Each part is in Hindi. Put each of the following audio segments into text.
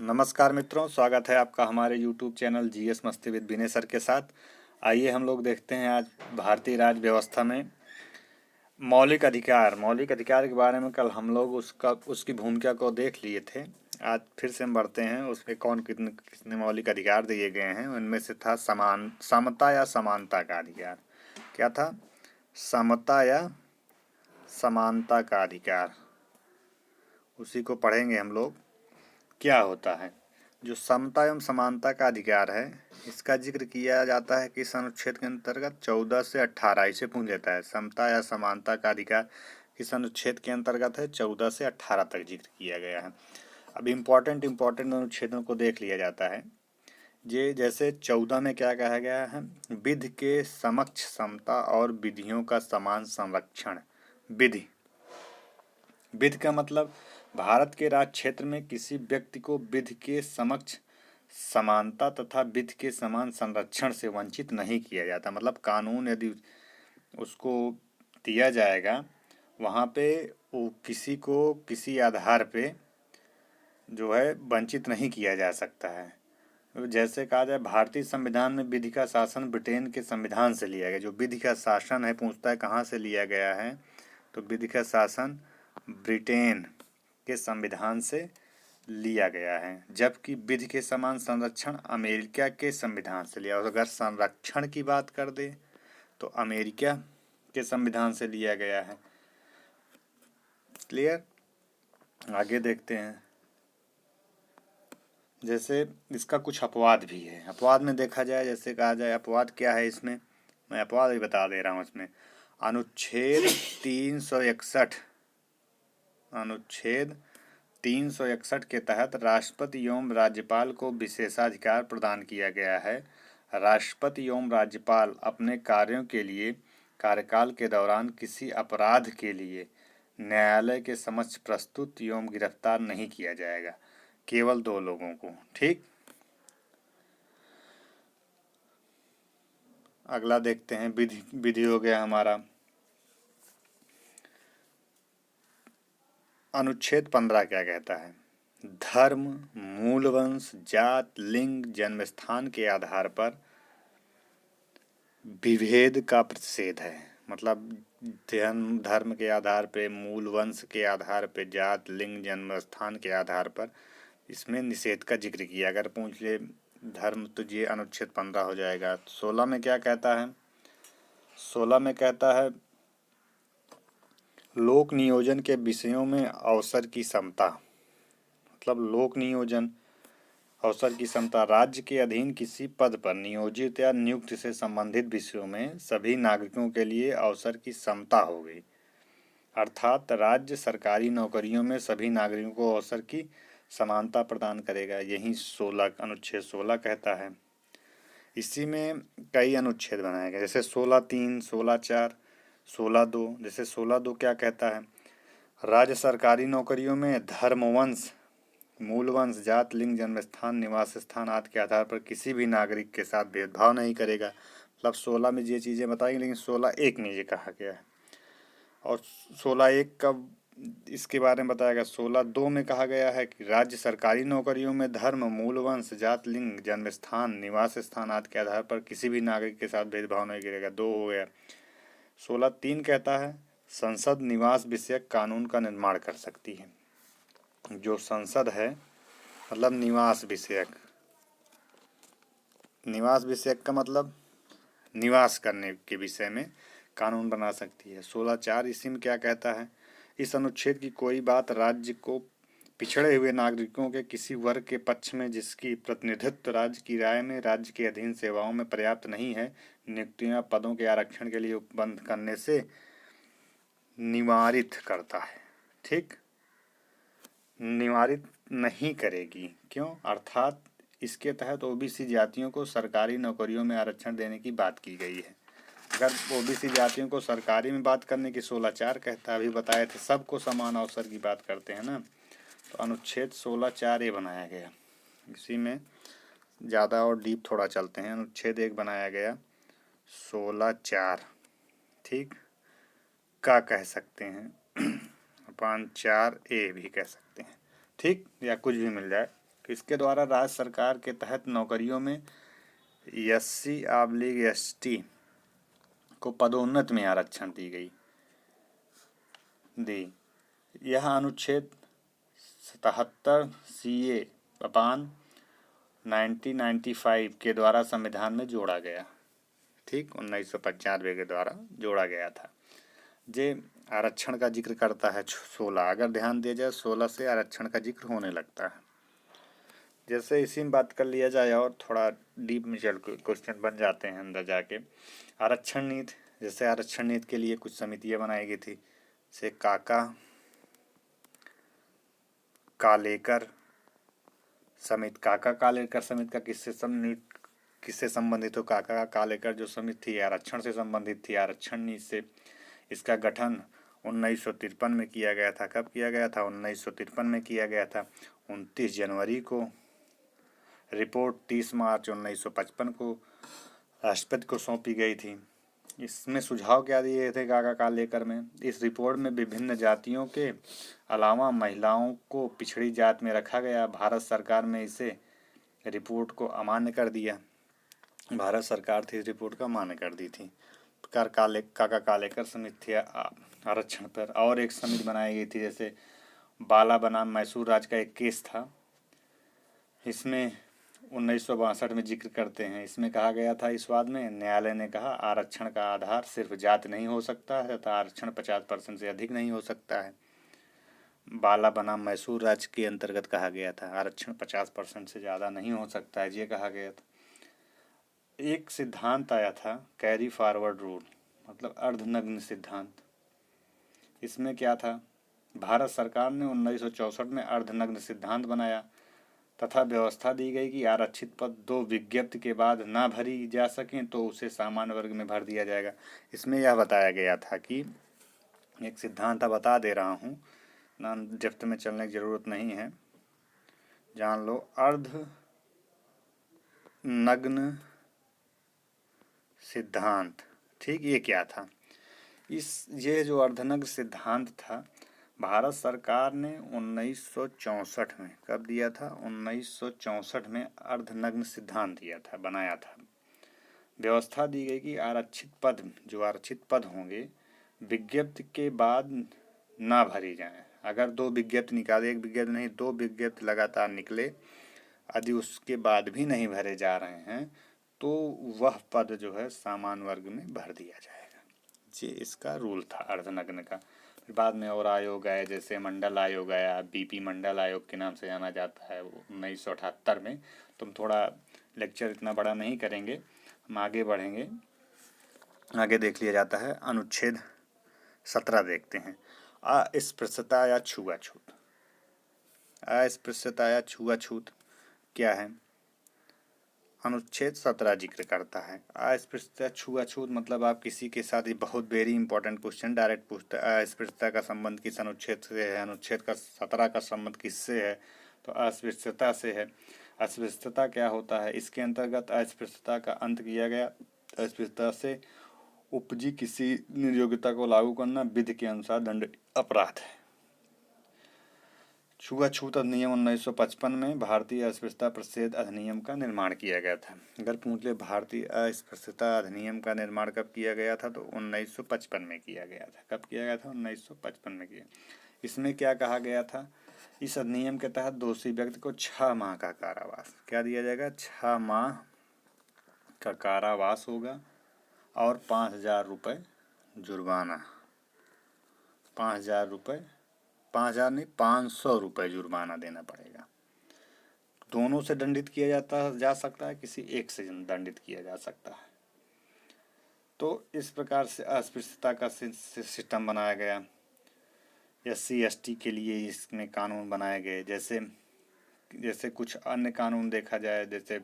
नमस्कार मित्रों, स्वागत है आपका हमारे YouTube चैनल जीएस मस्ती विद विनय सर के साथ। आइए हम लोग देखते हैं आज भारतीय राज्य व्यवस्था में मौलिक अधिकार के बारे में। कल हम लोग उसकी भूमिका को देख लिए थे। आज फिर से हम बढ़ते हैं उसमें कौन कितने मौलिक अधिकार दिए गए हैं। उनमें से था समता या समानता का अधिकार। क्या था? समता या समानता का अधिकार। उसी को पढ़ेंगे हम लोग। क्या होता है जो समता एवं समानता का अधिकार है? इसका जिक्र किया जाता है कि अनुच्छेद के अंतर्गत 14 से 18 इसे पूछ लेता है। समता या समानता का अधिकार किस अनुच्छेद के अंतर्गत है? 14 से 18 तक जिक्र किया गया है। अब इम्पोर्टेंट अनुच्छेदों को देख लिया जाता है। ये जैसे 14 में क्या कहा गया है? विधि के समक्ष समता और विधियों का समान संरक्षण। विधि का मतलब भारत के राज्य क्षेत्र में किसी व्यक्ति को विधि के समक्ष समानता तथा विधि के समान संरक्षण से वंचित नहीं किया जाता। मतलब कानून यदि उसको दिया जाएगा, वहाँ पे वो किसी को किसी आधार पे जो है वंचित नहीं किया जा सकता है। जैसे कहा जाए भारतीय संविधान में विधि का शासन ब्रिटेन के संविधान से लिया गया। जो विधि का शासन है, पूछता है कहाँ से लिया गया है, तो विधि का शासन ब्रिटेन के संविधान से लिया गया है। जबकि विधि के समान संरक्षण अमेरिका के संविधान से लिया। और अगर संरक्षण की बात कर दे तो अमेरिका के संविधान से लिया गया है। क्लियर? आगे देखते हैं। जैसे इसका कुछ अपवाद भी है। अपवाद में देखा जाए, जैसे कहा जाए अपवाद क्या है इसमें, मैं अपवाद भी बता दे रहा हूँ। इसमें अनुच्छेद 361 के तहत राष्ट्रपति एवं राज्यपाल को विशेषाधिकार प्रदान किया गया है। राष्ट्रपति एवं राज्यपाल अपने कार्यों के लिए कार्यकाल के दौरान किसी अपराध के लिए न्यायालय के समक्ष प्रस्तुत एवं गिरफ्तार नहीं किया जाएगा। केवल 2 लोगों को। ठीक, अगला देखते हैं। विधि हो गया हमारा। अनुच्छेद 15 क्या कहता है? धर्म, मूल वंश, जात, लिंग, जन्म स्थान के आधार पर विभेद का प्रतिषेध है। मतलब धर्म के आधार पे, मूल वंश के आधार पे, जात, लिंग, जन्म स्थान के आधार पर इसमें निषेध का जिक्र किया। अगर पूछ ले धर्म तो ये अनुच्छेद 15 हो जाएगा। 16 में क्या कहता है? 16 में कहता है लोक नियोजन के विषयों में अवसर की समता। मतलब लोक नियोजन, अवसर की समता। राज्य के अधीन किसी पद पर नियोजित या नियुक्ति से संबंधित विषयों में सभी नागरिकों के लिए अवसर की समता हो गई। अर्थात राज्य सरकारी नौकरियों में सभी नागरिकों को अवसर की समानता प्रदान करेगा। यही अनुच्छेद 16 कहता है। इसी में कई अनुच्छेद बनाए गए, जैसे 16(3), 16(4), 16(2). जैसे 16(2) क्या कहता है? राज्य सरकारी नौकरियों में धर्म, वंश, मूल वंश, जात, लिंग, जन्म स्थान, निवास स्थान आदि के आधार पर किसी भी नागरिक के साथ भेदभाव नहीं करेगा। मतलब 16 में ये चीज़ें बताई, लेकिन 16(1) में ये कहा गया है। और 16(1) का इसके बारे में बताया गया। 16(2) में कहा गया है कि राज्य सरकारी नौकरियों में धर्म, मूल वंश, जात, लिंग, जन्म स्थान, निवास स्थान आदि के आधार पर किसी भी नागरिक के साथ भेदभाव नहीं करेगा। 2 हो गया। 16(3) कहता है संसद निवास विषयक कानून का निर्माण कर सकती है। जो संसद है मतलब निवास विषयक का मतलब निवास करने के विषय में कानून बना सकती है। 16(4) इसी में क्या कहता है? इस अनुच्छेद की कोई बात राज्य को पिछड़े हुए नागरिकों के किसी वर्ग के पक्ष में जिसकी प्रतिनिधित्व राज्य की राय में राज्य के अधीन सेवाओं में पर्याप्त नहीं है, नियुक्तियां पदों के आरक्षण के लिए उपबंध करने से निवारित करता है। ठीक, निवारित नहीं करेगी। क्यों? अर्थात इसके तहत ओबीसी जातियों को सरकारी नौकरियों में आरक्षण देने की बात की गई है। अगर ओबीसी जातियों को सरकारी में बात करने की 16(4) कहता है। अभी बताए थे सबको समान अवसर की बात करते हैं ना, तो अनुच्छेद 16(4) बनाया गया। इसी में ज़्यादा और डीप थोड़ा चलते हैं। अनुच्छेद 1 बनाया गया 16(4). ठीक, का कह सकते हैं 4(a) भी कह सकते हैं। ठीक, या कुछ भी मिल जाए। इसके द्वारा राज्य सरकार के तहत नौकरियों में SC/ST को पदोन्नति में आरक्षण दी। यह अनुच्छेद 77 CA अपान 1995 के द्वारा संविधान में जोड़ा गया। ठीक, 1995 के द्वारा जोड़ा गया था। जे आरक्षण का जिक्र करता है 16, अगर ध्यान दिया जाए 16 से आरक्षण का जिक्र होने लगता है। जैसे इसी में बात कर लिया जाए और थोड़ा डीप में चल क्वेश्चन बन जाते हैं अंदर जाके। आरक्षण नीति, जैसे आरक्षण नीति के लिए कुछ समितियां बनाई गई थी, जैसे कालेकर समिति। कालेकर समिति का किससे संबंधित हो? कालेकर जो समिति थी आरक्षण से संबंधित थी, आरक्षण नीति से। इसका गठन 1953 में किया गया था। कब किया गया था? 1953 में किया गया था। 29 जनवरी को रिपोर्ट 30 मार्च 1955 को राष्ट्रपति को सौंपी गई थी। इसमें सुझाव क्या दिए थे कालेकर में? इस रिपोर्ट में विभिन्न जातियों के अलावा महिलाओं को पिछड़ी जात में रखा गया। भारत सरकार में इसे रिपोर्ट को अमान्य कर दिया। भारत सरकार थी इस रिपोर्ट का अमान्य कर दी थी। कालेकर समिति थी आरक्षण पर। और एक समिति बनाई गई थी, जैसे बाला बनाम मैसूर राज्य का एक केस था। इसमें 1962 में जिक्र करते हैं। इसमें कहा गया था, इस वाद में न्यायालय ने कहा आरक्षण का आधार सिर्फ जाति नहीं हो सकता है तथा आरक्षण 50% से अधिक नहीं हो सकता है। बाला बनाम मैसूर राज्य के अंतर्गत कहा गया था आरक्षण 50% से ज़्यादा नहीं हो सकता है, ये कहा गया था। एक सिद्धांत आया था कैरी फॉरवर्ड रूल, मतलब अर्धनग्न सिद्धांत। इसमें क्या था? भारत सरकार ने 1964 में अर्धनग्न सिद्धांत बनाया तथा व्यवस्था दी गई कि आरक्षित पद 2 विज्ञप्ति के बाद ना भरी जा सकें तो उसे सामान्य वर्ग में भर दिया जाएगा। इसमें यह बताया गया था कि एक सिद्धांत बता दे रहा हूँ, ना डेप्थ में चलने की जरूरत नहीं है, जान लो। अर्धनग्न सिद्धांत, ठीक, ये क्या था? ये जो अर्धनग्न सिद्धांत था, भारत सरकार ने 1964 में, कब दिया था? 1964 में अर्धनग्न सिद्धांत दिया था, बनाया था। व्यवस्था दी गई कि आरक्षित पद होंगे विज्ञप्ति के बाद ना भरी जाएं। अगर 2 विज्ञप्ति निकाले, 1 विज्ञप्ति नहीं 2 विज्ञप्ति लगातार निकले, यदि उसके बाद भी नहीं भरे जा रहे हैं तो वह पद जो है सामान्य वर्ग में भर दिया जाएगा। ये इसका रूल था अर्धनग्न का। फिर बाद में और आयोग आए, जैसे मंडल आयोग आया, BP मंडल आयोग के नाम से जाना जाता है, 1978 में। तुम थोड़ा लेक्चर इतना बड़ा नहीं करेंगे, हम आगे बढ़ेंगे। आगे देख लिया जाता है अनुच्छेद 17 देखते हैं, अस्पृश्यता या छुआछूत। अस्पृश्यता या छुआछूत क्या है? अनुच्छेद 17 जिक्र करता है। अस्पृश्यता छुआछूत मतलब आप किसी के साथ, ये बहुत वेरी इंपॉर्टेंट क्वेश्चन डायरेक्ट पूछता है, अस्पृश्यता का संबंध किस अनुच्छेद से है? अनुच्छेद का 17 का संबंध किससे है? तो अस्पृश्यता से है। अस्पृश्यता क्या होता है? इसके अंतर्गत अस्पृश्यता का अंत किया गया। अस्पृश्यता से उपजी किसी निर्योग्यता को लागू करना विधि के अनुसार दंडनीय अपराध है। छुआछूत अधिनियम 1955 में भारतीय अस्पृश्यता प्रतिषेध अधिनियम का निर्माण किया गया था। अगर पूछ ले भारतीय अस्पृश्यता अधिनियम का निर्माण कब किया गया था, तो 1955 में किया गया था। कब किया गया था? 1955 में किया। इसमें क्या कहा गया था? इस अधिनियम के तहत दोषी व्यक्ति को 6 माह का कारावास, क्या दिया जाएगा? 6 माह का कारावास होगा और 5,000 रुपये जुर्माना। 5,000 रुपये, 5,000 नहीं 500 रुपये जुर्माना देना पड़ेगा। दोनों से दंडित किया जा सकता है, किसी एक से दंडित किया जा सकता है। तो इस प्रकार से अस्पृश्यता का सिस्टम बनाया गया। SC/ST के लिए इसमें कानून बनाए गए। जैसे कुछ अन्य कानून देखा जाए, जैसे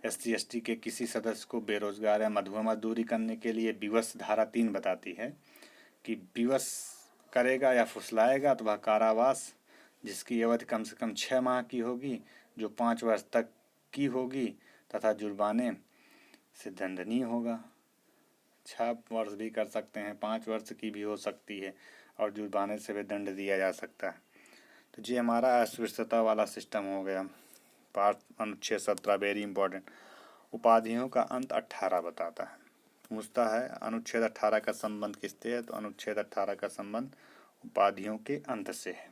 SC/ST के किसी सदस्य को बेरोजगार या मजदूरी करने के लिए विवश धारा 3 बताती है कि विवश करेगा या फुसलाएगा अथवा कारावास जिसकी अवधि कम से कम 6 माह की होगी, जो 5 वर्ष तक की होगी, तथा जुर्माने से दंडनीय होगा। 6 वर्ष भी कर सकते हैं, 5 वर्ष की भी हो सकती है, और जुर्माने से भी दंड दिया जा सकता है। तो ये हमारा अस्पृश्यता वाला सिस्टम हो गया। पार्ट अनुच्छेद 17 वेरी इंपॉर्टेंट। उपाधियों का अंत 18 बताता है। पूछता है अनुच्छेद 18 का संबंध किससे है, तो अनुच्छेद 18 का संबंध उपाधियों के अंत से है।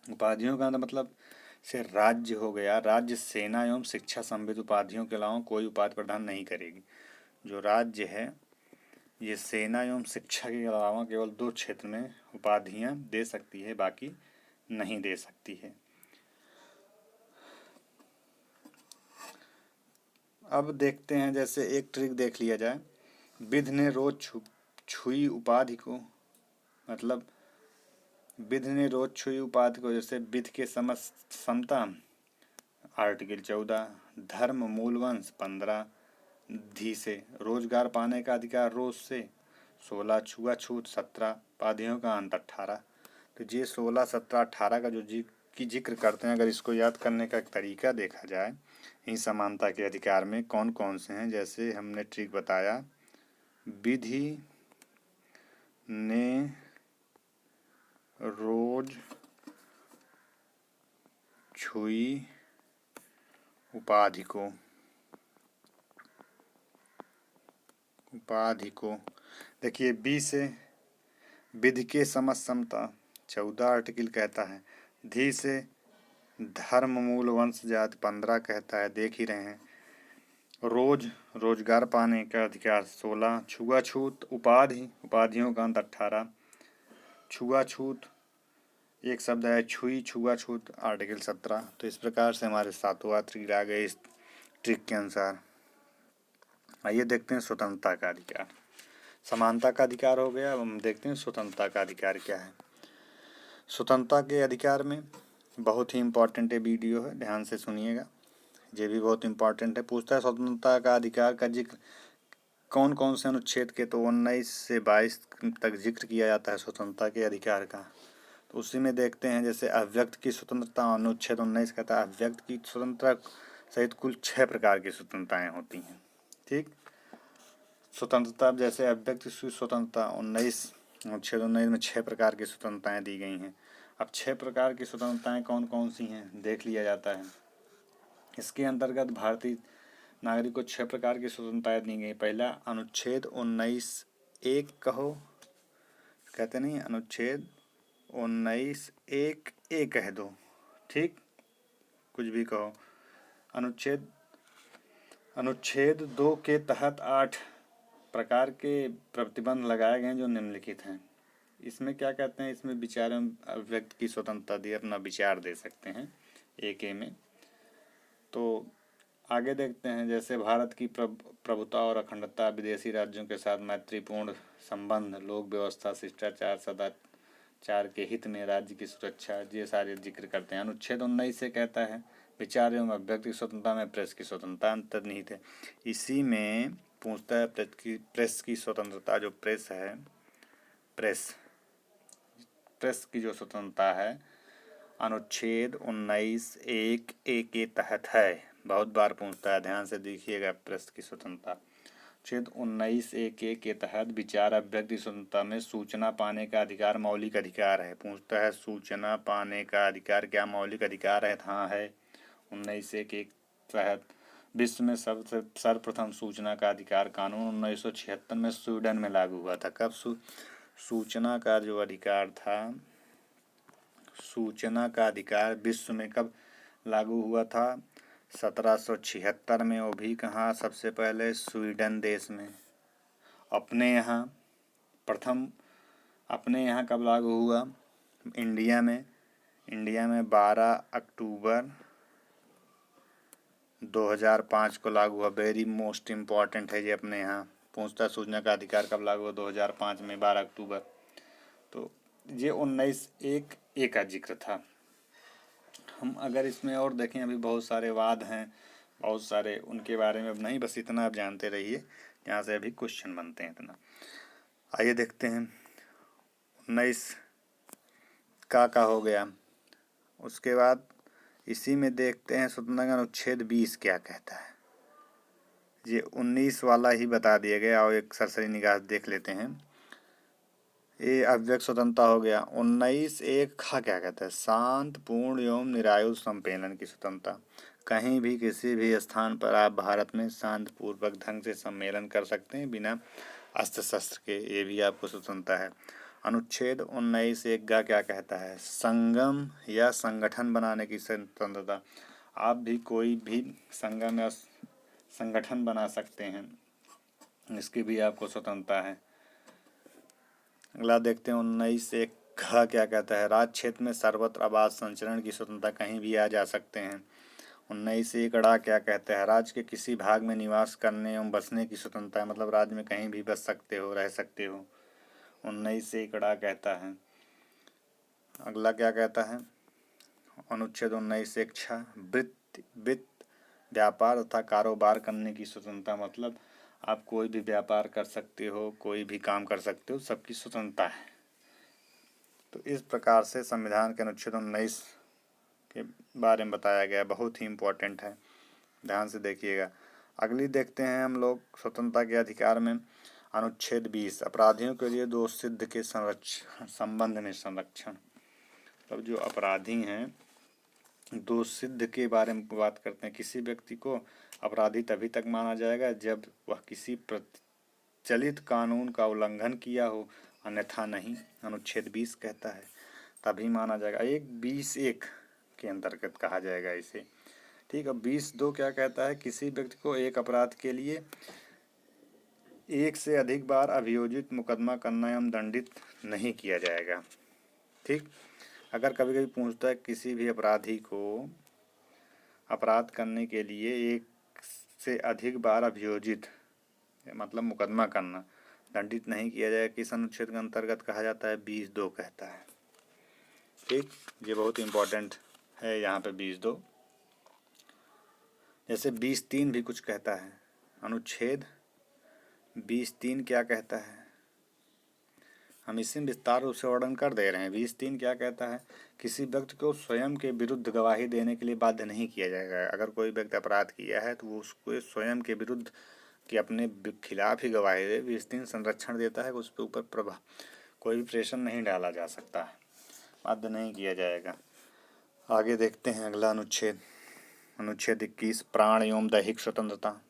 उपाधियों का अंत मतलब से राज्य हो गया। राज्य सेना एवं शिक्षा संबंधित उपाधियों के अलावा कोई उपाधि प्रदान नहीं करेगी। जो राज्य है ये सेना एवं शिक्षा के अलावा केवल 2 क्षेत्र में उपाधियां दे सकती है, बाकी नहीं दे सकती है। अब देखते हैं, जैसे एक ट्रिक देख लिया जाए। विध ने रोज छुई उपाधि को, मतलब विध ने रोज छुई उपाधि को, जैसे विध के समता आर्टिकल 14, धर्म मूलवंश 15 धी से, रोजगार पाने का अधिकार रोज से 16, छुआछूत 17, उपाधियों का अंत 18। तो ये 16, 17, 18 का जो जिक्र करते हैं, अगर इसको याद करने का एक तरीका देखा जाए इन समानता के अधिकार में कौन कौन से हैं, जैसे हमने ट्रिक बताया, विधि ने रोज छुई उपाधि को देखिए, बी से विधि के समता 14 आर्टिकल कहता है, धी से धर्म मूल वंश जाति 15 कहता है, देख ही रहे हैं। रोजगार पाने का अधिकार 16, छुआछूत उपाधियों का अंत 18, छुआछूत एक शब्द है छुई, छुआछूत आर्टिकल 17। तो इस प्रकार से हमारे 7वां ट्रिक आ गए इस ट्रिक के अनुसार। आइए देखते हैं स्वतंत्रता का अधिकार। समानता का अधिकार हो गया, अब हम देखते हैं स्वतंत्रता का अधिकार क्या है। स्वतंत्रता के अधिकार में बहुत ही इम्पोर्टेंट वीडियो है, ध्यान से सुनिएगा, ये भी बहुत इम्पोर्टेंट है। पूछता है स्वतंत्रता का अधिकार का जिक्र कौन कौन से अनुच्छेद के, तो 19 से 22 तक जिक्र किया जाता है स्वतंत्रता के अधिकार का। तो उसी में देखते हैं, जैसे अव्यक्त की स्वतंत्रता अनुच्छेद 19 कहता है, अव्यक्त की स्वतंत्रता सहित कुल 6 प्रकार की स्वतंत्रताएं होती हैं। ठीक, स्वतंत्रता जैसे अव्यक्त की स्वतंत्रता अनुच्छेद 19 में 6 प्रकार की स्वतंत्रताएं दी गई हैं। अब 6 प्रकार की स्वतंत्रताएं कौन कौन सी हैं देख लिया जाता है। इसके अंतर्गत भारतीय नागरिक को 6 प्रकार की स्वतंत्रताएं दी गई। पहला अनुच्छेद 19(1) कहो, कहते नहीं, अनुच्छेद 19(1)(a) कह दो, ठीक, कुछ भी कहो। अनुच्छेद 2 के तहत 8 प्रकार के प्रतिबंध लगाए गए जो निम्नलिखित हैं। इसमें क्या कहते हैं, इसमें विचार एवं अभिव्यक्ति की स्वतंत्रता दी, अपना विचार दे सकते हैं 1(a) में। तो आगे देखते हैं, जैसे भारत की प्रभुता और अखंडता, विदेशी राज्यों के साथ मैत्रीपूर्ण संबंध, लोक व्यवस्था, शिष्टाचार, सदाचार के हित में राज्य की सुरक्षा, ये सारे जिक्र करते हैं। अनुच्छेद 19 से कहता है विचार एवं अभिव्यक्ति की स्वतंत्रता में प्रेस की स्वतंत्रता अंतर्निहित है। इसी में पूछता है प्रेस की स्वतंत्रता, जो प्रेस है, प्रेस की जो स्वतंत्रता है अनुच्छेद 19(1)(a) के तहत है। बहुत बार पूछता है, ध्यान से देखिएगा, प्रेस की स्वतंत्रता अनुच्छेद 19(1)(a) के तहत विचार अभिव्यक्ति स्वतंत्रता में सूचना पाने का अधिकार मौलिक अधिकार है। पूछता है सूचना पाने का अधिकार क्या मौलिक अधिकार है, हाँ है। 19(1) के तहत विश्व में सर्वप्रथम सूचना का अधिकार कानून 1976 में स्वीडन में लागू हुआ था। कब सूचना का जो अधिकार था, सूचना का अधिकार विश्व में कब लागू हुआ था, 1776 में, वो भी कहाँ, सबसे पहले स्वीडन देश में। अपने यहाँ कब लागू हुआ, इंडिया में 12 अक्टूबर 2005 को लागू हुआ। वेरी मोस्ट इम्पॉर्टेंट है ये अपने यहाँ। पूछता सूचना का अधिकार कब लागू हुआ, 2005 में 12 अक्टूबर। तो ये 19(1)(a) का जिक्र था। हम अगर इसमें और देखें, अभी बहुत सारे वाद हैं, बहुत सारे, उनके बारे में अब नहीं, बस इतना आप जानते रहिए, यहाँ से अभी क्वेश्चन बनते हैं इतना। आइए देखते हैं 19 का हो गया। उसके बाद इसी में देखते हैं स्वतंत्रता अनुच्छेद 20 क्या कहता है। ये 19 वाला ही बता दिया गया, और एक सरसरी निगाह देख लेते हैं। ये अव्यक्त स्वतंत्रता हो गया। 19(1) क्या कहता है, शांत, पूर्ण एवं निरायुध संपेलन की स्वतंत्रता। कहीं भी किसी भी स्थान पर आप भारत में शांतिपूर्वक ढंग से सम्मेलन कर सकते हैं बिना अस्त्र शस्त्र के, ये भी आपको स्वतंत्रता है। अनुच्छेद 19(1) क्या कहता है? संगम या संगठन बनाने की स्वतंत्रता। आप भी कोई भी संगम या संगठन बना सकते हैं, इसकी भी आपको स्वतंत्रता है। अगला देखते हैं 19(1) क्या कहता है? राज्य क्षेत्र में सर्वत्र आवास संचरण की स्वतंत्रता, कहीं भी आ जा सकते हैं। 19(1) क्या कहता है? राज्य के किसी भाग में निवास करने एवं बसने की स्वतंत्रता है, मतलब राज्य में कहीं भी बस सकते हो, रह सकते हो। 19(1) कहता है। अगला क्या कहता है? अनुच्छेद 19(6) वित्त व्यापार तथा कारोबार करने की स्वतंत्रता, मतलब आप कोई भी व्यापार कर सकते हो, कोई भी काम कर सकते हो, सबकी स्वतंत्रता है। तो इस प्रकार से संविधान के अनुच्छेद 19 के बारे में बताया गया, बहुत ही इम्पोर्टेंट है, ध्यान से देखिएगा। अगली देखते हैं हम लोग स्वतंत्रता के अधिकार में अनुच्छेद 20 अपराधियों के लिए दोष सिद्ध के संबंध में संरक्षण। मतलब जो अपराधी हैं, दोष सिद्ध के बारे में बात करते हैं। किसी व्यक्ति को अपराधी तभी तक माना जाएगा जब वह किसी प्रचलित कानून का उल्लंघन किया हो, अन्यथा नहीं। अनुच्छेद 20 कहता है तभी माना जाएगा। 20(1) के अंतर्गत कहा जाएगा इसे, ठीक है। 20(2) क्या कहता है? किसी व्यक्ति को एक अपराध के लिए एक से अधिक बार अभियोजित मुकदमा करना एवं दंडित नहीं किया जाएगा, ठीक। अगर कभी कभी पूछता है किसी भी अपराधी को अपराध करने के लिए एक से अधिक बार अभियोजित मतलब मुकदमा करना, दंडित नहीं किया जाएगा, किस अनुच्छेद के अंतर्गत कहा जाता है? 20(2) कहता है, ठीक। ये बहुत इम्पोर्टेंट है यहाँ पे 20(2). जैसे 20(3) भी कुछ कहता है। अनुच्छेद 20(3) क्या कहता है? हम इसे विस्तार रूप से वर्णन कर दे रहे हैं। 20(3) क्या कहता है? किसी व्यक्ति को स्वयं के विरुद्ध गवाही देने के लिए बाध्य नहीं किया जाएगा। अगर कोई व्यक्ति अपराध किया है तो वो उसको स्वयं के विरुद्ध कि अपने खिलाफ ही गवाही दे। 20(3) संरक्षण देता है, उस पर ऊपर कोई भी प्रेशर नहीं डाला जा सकता है, बाध्य नहीं किया जाएगा। आगे देखते हैं अगला अनुच्छेद 21 प्राण एवं दैहिक स्वतंत्रता।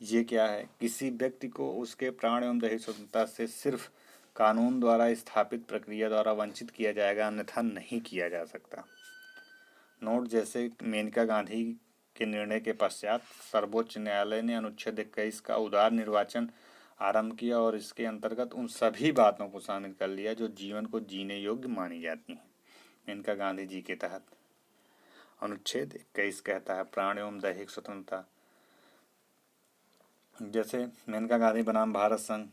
ये क्या है? किसी व्यक्ति को उसके प्राण एवं दैहिक स्वतंत्रता से सिर्फ कानून द्वारा स्थापित प्रक्रिया द्वारा वंचित किया जाएगा, अन्यथा नहीं किया जा सकता। नोट, जैसे मेनका गांधी के निर्णय के पश्चात सर्वोच्च न्यायालय ने अनुच्छेद 21 का उदार निर्वाचन आरंभ किया और इसके अंतर्गत उन सभी बातों को शामिल कर लिया जो जीवन को जीने योग्य मानी जाती हैं। मेनका गांधी जी के तहत अनुच्छेद 21 कहता है प्राण एवं दैहिक स्वतंत्रता। जैसे मेनका गांधी बनाम भारत संघ,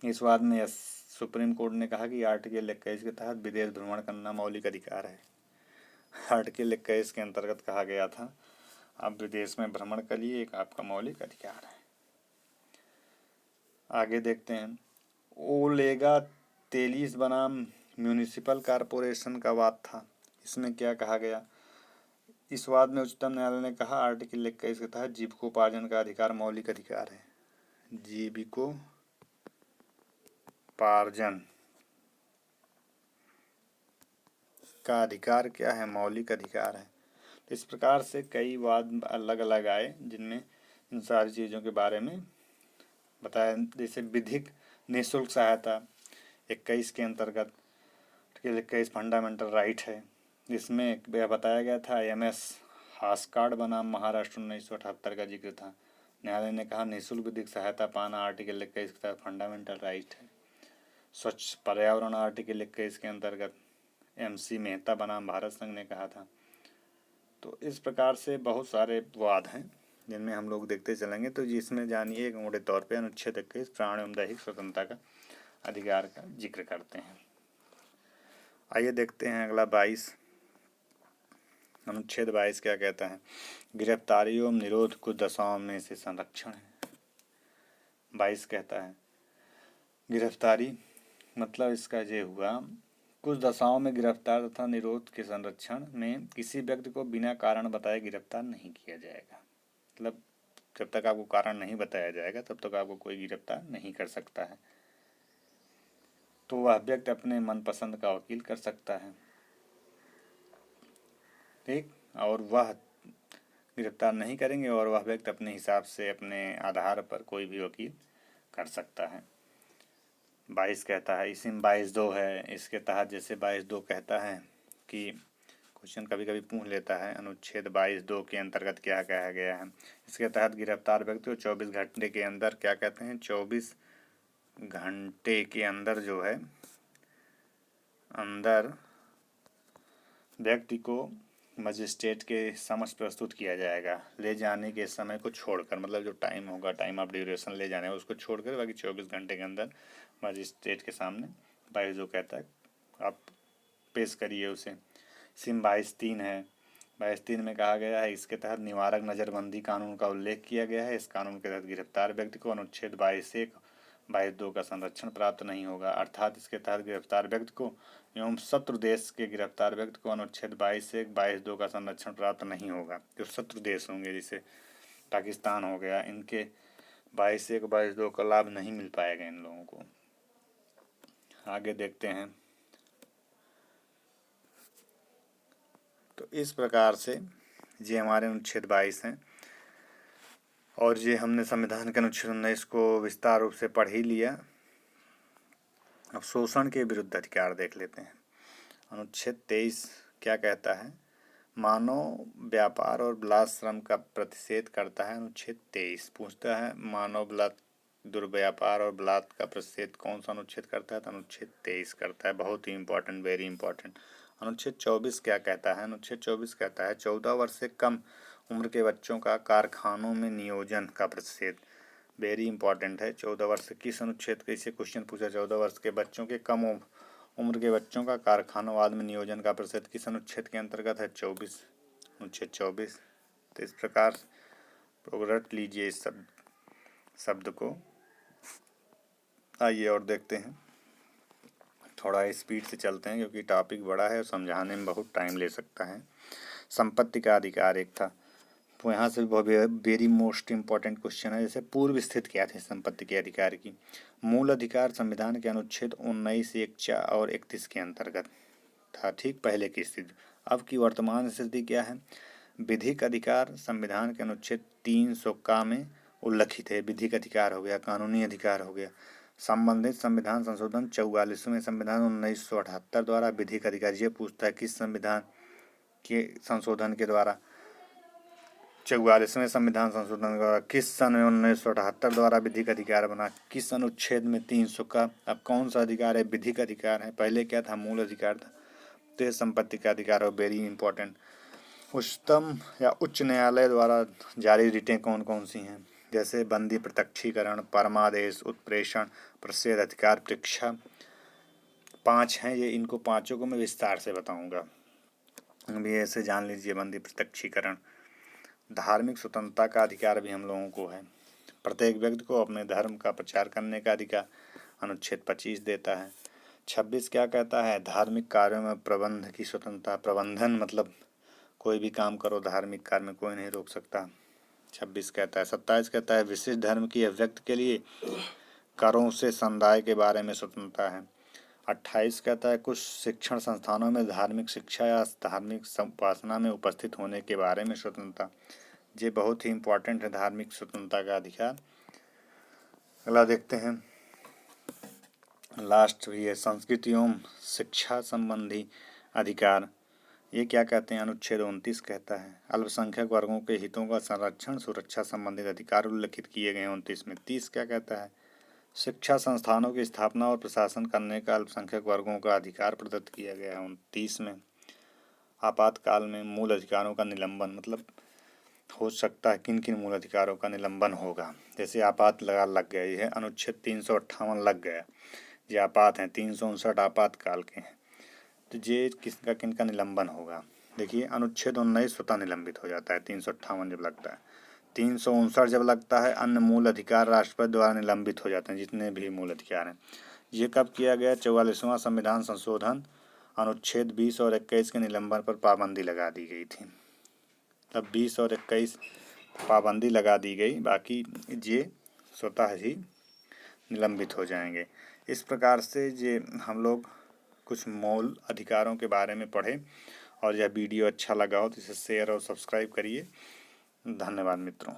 इस वाद में सुप्रीम कोर्ट ने कहा कि आर्टिकल 21 के तहत विदेश भ्रमण करना मौलिक अधिकार है। आर्टिकल 21 के अंतर्गत कहा गया था आप विदेश में भ्रमण करिए, एक आपका मौलिक अधिकार है। आगे देखते हैं ओलेगा 43 बनाम म्यूनिसिपल कॉरपोरेशन का वाद था। इसमें क्या कहा गया? इस वाद में उच्चतम न्यायालय ने कहा आर्टिकल 21 के तहत जीविकोपार्जन का अधिकार मौलिक अधिकार है। जीविकोपार्जन का अधिकार क्या है? मौलिक अधिकार है। तो इस प्रकार से कई वाद अलग अलग आए जिनमें इन सारी चीज़ों के बारे में बताया। जैसे विधिक निःशुल्क सहायता 21 के अंतर्गत, 21 फंडामेंटल राइट है। इसमें बताया गया था MS हास्कार्ड बनाम महाराष्ट्र 1978 का जिक्र था। न्यायालय ने कहा निःशुल्क विधिक सहायता पाना आर्टिकल 21 के तहत फंडामेंटल राइट है। स्वच्छ पर्यावरण आर्टिकल 21 के अंतर्गत MC मेहता बनाम भारत संघ ने कहा था। तो इस प्रकार से बहुत सारे वाद हैं जिनमें हम लोग देखते चलेंगे। तो जिसमें जानिए एक मोटे तौर पे अनुच्छेद 21 प्राण एवं दैहिक स्वतंत्रता का अधिकार का जिक्र करते हैं। आइए देखते हैं अगला 22 अनुच्छेद 22 क्या कहता है? गिरफ्तारी एवं निरोध कुछ दशाओं में से संरक्षण है। 22 कहता है गिरफ्तारी, मतलब इसका ये हुआ कुछ दशाओं में गिरफ्तार तथा निरोध के संरक्षण में किसी व्यक्ति को बिना कारण बताए गिरफ्तार नहीं किया जाएगा। मतलब जब तक आपको कारण नहीं बताया जाएगा तब तक आपको कोई गिरफ्तार नहीं कर सकता है। तो वह व्यक्ति अपने मनपसंद का वकील कर सकता है, ठीक। और वह गिरफ्तार नहीं करेंगे और वह व्यक्ति अपने हिसाब से अपने आधार पर कोई भी वकील कर सकता है। 22 कहता है, इसी में 22(2) है, इसके तहत जैसे 22(2) कहता है कि क्वेश्चन कभी कभी पूछ लेता है अनुच्छेद 22(2) के अंतर्गत क्या कहा गया है। इसके तहत गिरफ्तार व्यक्ति को 24 घंटे के अंदर, क्या कहते हैं, 24 घंटे के अंदर जो है अंदर व्यक्ति को मजिस्ट्रेट के समक्ष प्रस्तुत किया जाएगा, ले जाने के समय को छोड़कर, मतलब जो टाइम होगा, टाइम ऑफ ड्यूरेशन ले जाने उसको छोड़कर, बाकी 24 घंटे के अंदर मजिस्ट्रेट के सामने 22(2) कहता है आप पेश करिए उसे। सिम 22(3) है, 22(3) में कहा गया है, इसके तहत निवारक नज़रबंदी कानून का उल्लेख किया गया है। इस कानून के तहत गिरफ्तार व्यक्ति को अनुच्छेद 22(1) 22(2) का संरक्षण प्राप्त नहीं होगा, अर्थात इसके तहत गिरफ्तार व्यक्ति को एवं शत्रु देश के गिरफ्तार व्यक्ति को अनुच्छेद 22(1) 22(2) का संरक्षण प्राप्त नहीं होगा। जो शत्रु देश होंगे जैसे पाकिस्तान हो गया, इनके 22(1) 22(2) का लाभ नहीं मिल पाएगा इन लोगों को। आगे देखते हैं। तो इस प्रकार से ये हमारे अनुच्छेद 22 हैं और ये हमने संविधान के अनुच्छेद 19 को विस्तार रूप से पढ़ ही लिया। अब शोषण के विरुद्ध अधिकार देख लेते हैं। अनुच्छेद 23 क्या कहता है, मानव व्यापार और बलात्श्रम का प्रतिषेध करता है। अनुच्छेद 23 पूछता है मानव दुर्व्यापार और बलात्कार का प्रतिषेध कौन सा अनुच्छेद करता है, तो अनुच्छेद 23 करता है। बहुत ही इंपॉर्टेंट, वेरी इंपॉर्टेंट। अनुच्छेद 24 क्या कहता है, अनुच्छेद 24 कहता है 14 वर्ष से कम उम्र के बच्चों का कारखानों में नियोजन का प्रतिषेध। वेरी इंपॉर्टेंट है। 14 वर्ष से किस अनुच्छेद के, इसे क्वेश्चन पूछा, 14 वर्ष के बच्चों के कम उम्र के बच्चों का कारखानों में नियोजन का प्रतिषेध किस अनुच्छेद के अंतर्गत है, 24, अनुच्छेद 24। तो इस प्रकार रट लीजिए इस शब्द को। आइए और देखते हैं, थोड़ा स्पीड से चलते हैं क्योंकि टॉपिक बड़ा है और समझाने में बहुत टाइम ले सकता है। संपत्ति का अधिकार एक था, तो यहाँ से वेरी मोस्ट इम्पॉर्टेंट क्वेश्चन है। जैसे पूर्व स्थिति क्या थी संपत्ति के अधिकार की, मूल अधिकार संविधान के अनुच्छेद 19, 1 और 31 के अंतर्गत था, ठीक पहले की स्थिति। अब की वर्तमान स्थिति क्या है, विधिक अधिकार संविधान के अनुच्छेद 300 का में उल्लिखित है। विधिक अधिकार हो गया, कानूनी अधिकार हो गया। संबंधित संविधान संशोधन 44वें संविधान 1978 द्वारा विधिक अधिकार, ये पूछता है किस संविधान के संशोधन के द्वारा, 44वें संविधान संशोधन द्वारा किस सन में 1978 द्वारा विधिक अधिकार बना, किस अनुच्छेद में 300 का। अब कौन सा अधिकार है, विधिक अधिकार है, पहले क्या था, मूल अधिकार था। तो ये संपत्ति का अधिकार है, वेरी इंपॉर्टेंट। उच्चतम या उच्च न्यायालय द्वारा जारी रिटें कौन कौन सी हैं, जैसे बंदी प्रत्यक्षीकरण, परमादेश, उत्प्रेषण, प्रतिषेध अधिकार, परीक्षा, 5 हैं ये। इनको पांचों को मैं विस्तार से बताऊंगा, अभी ऐसे जान लीजिए। बंदी प्रत्यक्षीकरण, धार्मिक स्वतंत्रता का अधिकार भी हम लोगों को है। प्रत्येक व्यक्ति को अपने धर्म का प्रचार करने का अधिकार अनुच्छेद 25 देता है। 26 क्या कहता है, धार्मिक कार्यों में प्रबंध की स्वतंत्रता, प्रबंधन मतलब कोई भी काम करो, धार्मिक कार्य में कोई नहीं रोक सकता, 26 कहता है। 27 कहता है विशिष्ट धर्म की अभिव्यक्ति के लिए करों से समुदाय के बारे में स्वतंत्रता है। 28 कहता है कुछ शिक्षण संस्थानों में धार्मिक शिक्षा या धार्मिक उपासना में उपस्थित होने के बारे में स्वतंत्रता। ये बहुत ही इम्पोर्टेंट है, धार्मिक स्वतंत्रता का अधिकार। अगला देखते हैं, लास्ट भी है, संस्कृति एवं शिक्षा संबंधी अधिकार। ये क्या कहते हैं, अनुच्छेद 29 कहता है अल्पसंख्यक वर्गों के हितों का संरक्षण, सुरक्षा संबंधित अधिकार उल्लिखित किए गए 29 में। 30 क्या कहता है, शिक्षा संस्थानों की स्थापना और प्रशासन करने का अल्पसंख्यक वर्गों का अधिकार प्रदत्त किया गया है 29 में। आपातकाल में मूल अधिकारों का निलंबन, मतलब हो सकता है किन किन मूल अधिकारों का निलंबन होगा, जैसे आपात लग गया, यह अनुच्छेद 358 लग गया, ये आपात हैं, 359 आपातकाल के हैं। तो ये किसका किनका निलंबन होगा, देखिए अनुच्छेद 19 स्वतः निलंबित हो जाता है, 358 जब लगता है, 359 जब लगता है, अन्य मूल अधिकार राष्ट्रपति द्वारा निलंबित हो जाते हैं, जितने भी मूल अधिकार हैं। ये कब किया गया, 44वां संविधान संशोधन अनुच्छेद 20 और 21 के निलंबन पर पाबंदी लगा दी गई थी, तब 20 और 21 पाबंदी लगा दी गई, बाकी ये स्वतः ही निलंबित हो जाएंगे। इस प्रकार से ये हम लोग कुछ मूल अधिकारों के बारे में पढ़े, और यह वीडियो अच्छा लगा हो तो इसे शेयर और सब्सक्राइब करिए। धन्यवाद मित्रों।